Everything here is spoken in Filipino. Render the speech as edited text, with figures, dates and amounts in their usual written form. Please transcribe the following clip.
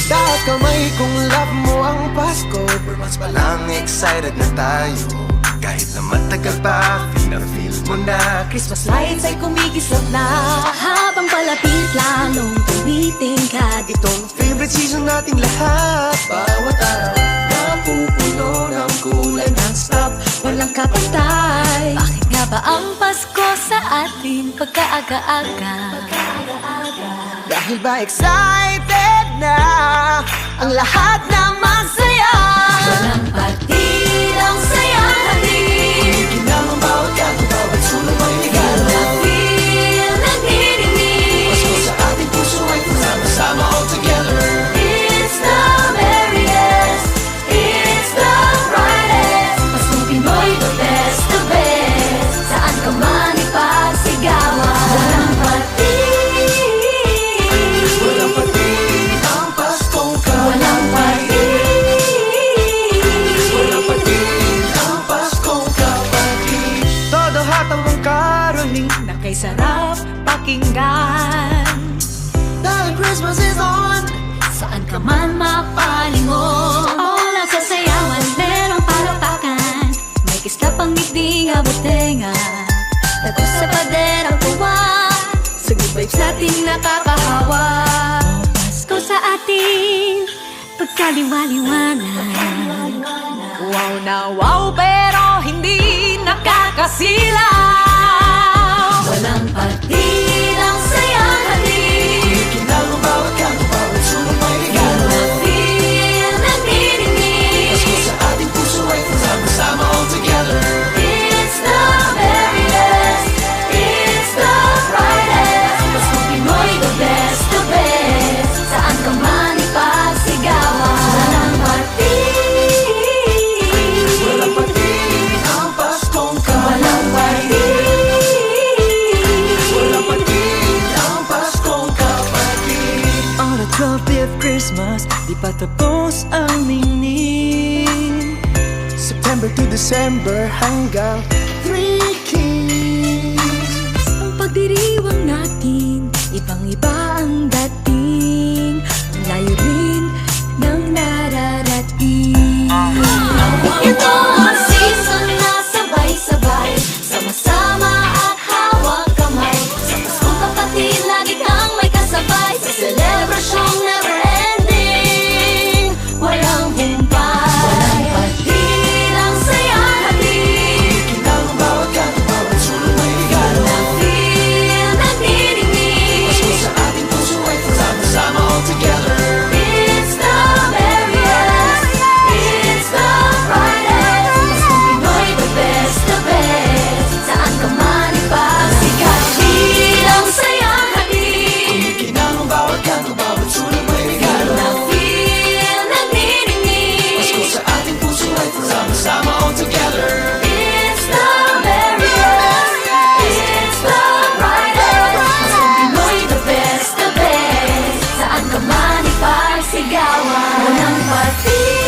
Lahat kamay kung love mo ang Pasko, 4 months pa lang excited na tayo. Kahit na matagal pa, feel na feel mo na Christmas lights ay kumikislap na, habang palapit lalong tumitingkad. itong favorite season nating lahat. Bawat araw napupuno ng kulay non-stop. Walang kapantay. Bakit nga ba ang Pasko sa ating pagkaaga-aga? Dahil ba excited na ang lahat na masaya? Walang patid ang sayang hatid. Ginaw ang bawat kanto, bawat sulong may regalo. Na-feel, nagniningning. Pasko sa ating puso ay sama-sama all together. It's the merriest, it's the brightest. Paskong Pinoy, the best, the best. Saan ka man ipagsigawan. Walang patid. Walang patid ang Paskong Walang kapatid. patid. Walang patid ang Paskong kapatid. Todo hatang mong caroling Na kay sarap pakinggan. dahil Christmas is on. Saan ka man mapalingon. Wala sa sayawan, merong palakpakan. May kislap ang ngiti nga butenga. Tagos sa pader ang tuwa. Sa good vibes natin nakakahawa. Pasko sa atin, pagkaliwaliwanag. Wow na wow, pero hindi nakakasilaw. Walang patid ang sayang hatid. Ginaw ang bawat kanto, bawat sulong may regalo. Na-feel, nagniningning. Pasko sa ating puso ay sama-sama all together. It's the merriest, it's the brightest. Paskong Pinoy, the best, the best. Saan ka man ipagsigawan. Walang patid. Walang patid ang Paskong Walang kapatid. patid. Walang patid ang Paskong kapatid. On the 12th Christmas, di pa tapos ang ningning. September to December hanggang 3 Kings. Ang pagdiriwang natin, ibang-iba ang dating. Ang layo rin ng nararating. Ito ang season na sabay-sabay, sama-sama at hawak kamay. Sa Paskong kapatid, lagi kang may kasabay. Sa celebrasyong never-ending, walang humpay. Walang patid ang sayang hatid. Ginaw ang bawat kanto, bawat sulong may regalo. Na-feel, nagniningning. Pasko sa ating puso ay sama-sama all together. It's the merriest, it's the brightest. Paskong Pinoy, the best, the best. Saan ka man ipagsikat. Hatid ang sayang hatid. Ginaw ang bawat kanto, bawat sulong may regalo. Na-feel, nagniningning. Pasko sa ating puso ay sama-sama all together. It's the merriest, it's the brightest. Paskong Pinoy, the best, the best. Saan ka man ipagsigawan. Walang patid.